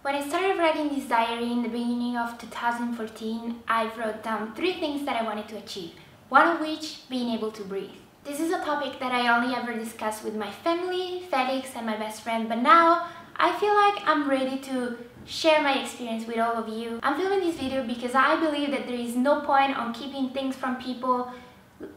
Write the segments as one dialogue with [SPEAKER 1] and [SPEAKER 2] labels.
[SPEAKER 1] When I started writing this diary in the beginning of 2014, I wrote down 3 things that I wanted to achieve, one of which being able to breathe. This is a topic that I only ever discussed with my family, Felix and my best friend, but now I feel like I'm ready to share my experience with all of you. I'm filming this video because I believe that there is no point on keeping things from people.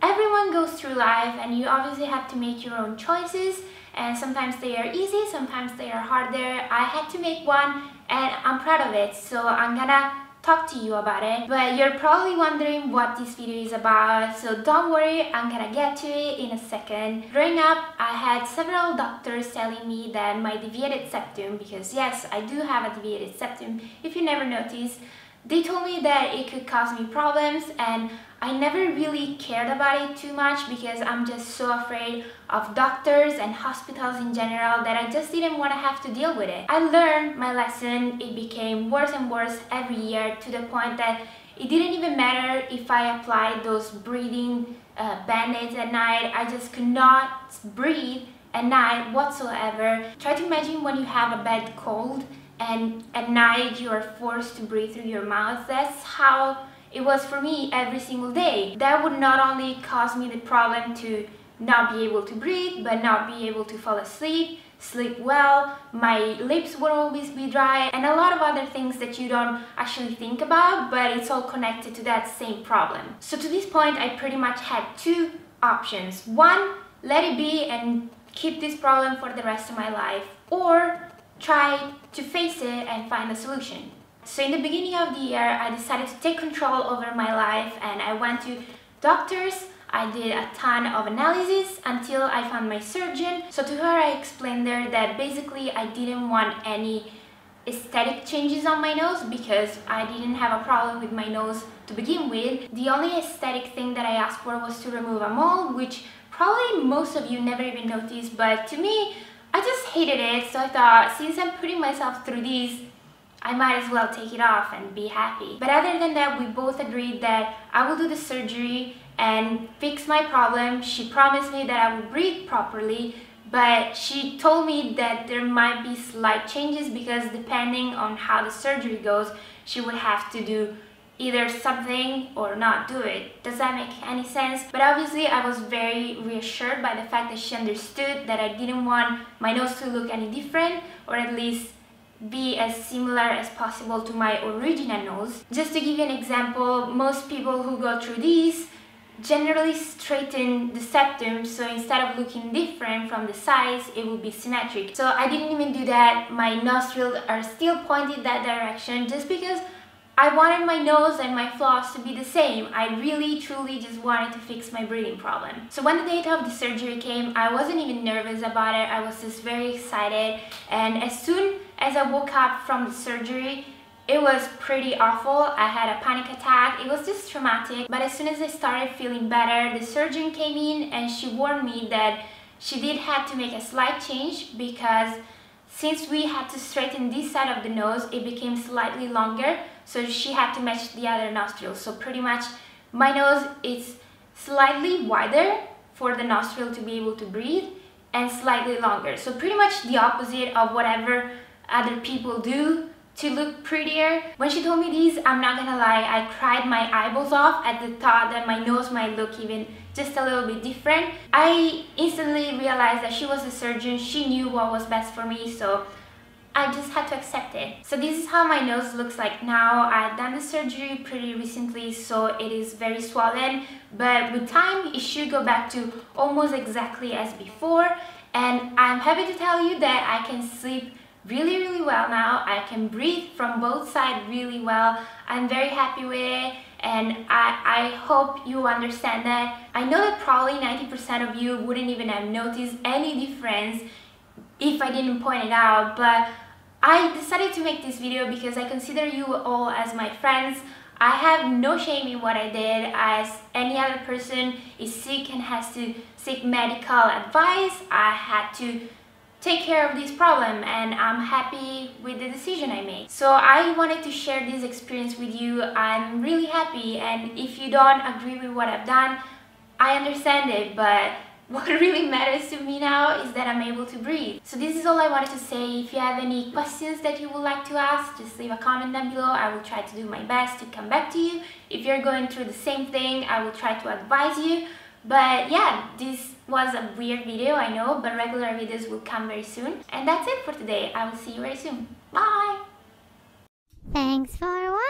[SPEAKER 1] Everyone goes through life and you obviously have to make your own choices, and sometimes they are easy, sometimes they are harder. I had to make one and I'm proud of it, so I'm gonna talk to you about it. But you're probably wondering what this video is about, so don't worry, I'm gonna get to it in a second. Growing up, I had several doctors telling me that my deviated septum, because yes, I do have a deviated septum, if you never noticed, they told me that it could cause me problems, and I never really cared about it too much because I'm just so afraid of doctors and hospitals in general that I just didn't want to have to deal with it. I learned my lesson. It became worse and worse every year to the point that it didn't even matter if I applied those breathing band-aids at night. I just could not breathe at night whatsoever. Try to imagine when you have a bad cold and at night you are forced to breathe through your mouth. That's how it was for me every single day. That would not only cause me the problem to not be able to breathe, but not be able to fall asleep, sleep well, my lips would always be dry, and a lot of other things that you don't actually think about, but it's all connected to that same problem. So to this point, I pretty much had 2 options. One, let it be and keep this problem for the rest of my life, or try to face it and find a solution. So in the beginning of the year, I decided to take control over my life and I went to doctors. I did a ton of analysis until I found my surgeon. So to her, I explained there that basically I didn't want any aesthetic changes on my nose because I didn't have a problem with my nose to begin with. The only aesthetic thing that I asked for was to remove a mole, which probably most of you never even noticed, but to me, I just hated it. So I thought, since I'm putting myself through this, I might as well take it off and be happy. But other than that, we both agreed that I will do the surgery and fix my problem. She promised me that I would breathe properly, but she told me that there might be slight changes because depending on how the surgery goes, she would have to do either something or not do it. Does that make any sense? But obviously I was very reassured by the fact that she understood that I didn't want my nose to look any different, or at least be as similar as possible to my original nose. Just to give you an example, most people who go through these generally straighten the septum, so instead of looking different from the sides, it will be symmetric. So I didn't even do that. My nostrils are still pointed that direction just because I wanted my nose and my floss to be the same. I really truly just wanted to fix my breathing problem. So when the date of the surgery came, I wasn't even nervous about it. I was just very excited, and as soon as I woke up from the surgery, it was pretty awful. I had a panic attack. It was just traumatic. But as soon as I started feeling better, the surgeon came in and she warned me that she did have to make a slight change because since we had to straighten this side of the nose, it became slightly longer, so she had to match the other nostril. So pretty much my nose is slightly wider for the nostril to be able to breathe and slightly longer. So pretty much the opposite of whatever other people do to look prettier. When she told me this, I'm not gonna lie, I cried my eyeballs off at the thought that my nose might look even just a little bit different. I instantly realized that she was a surgeon, she knew what was best for me, so I just had to accept it. So this is how my nose looks like now. I've done the surgery pretty recently, so it is very swollen, but with time it should go back to almost exactly as before, and I'm happy to tell you that I can sleep really well now. I can breathe from both sides really well. I'm very happy with it, and I hope you understand that. I know that probably 90% of you wouldn't even have noticed any difference if I didn't point it out, but I decided to make this video because I consider you all as my friends. I have no shame in what I did. As any other person is sick and has to seek medical advice, I had to take care of this problem, and I'm happy with the decision I made. So I wanted to share this experience with you. I'm really happy, and if you don't agree with what I've done, I understand it, but What really matters to me now is that I'm able to breathe. So this is all I wanted to say. If you have any questions that you would like to ask, just leave a comment down below. I will try to do my best to come back to you. If you're going through the same thing, I will try to advise you. But yeah, this was a weird video, I know, but regular videos will come very soon. And that's it for today. I will see you very soon. Bye!
[SPEAKER 2] Thanks for watching.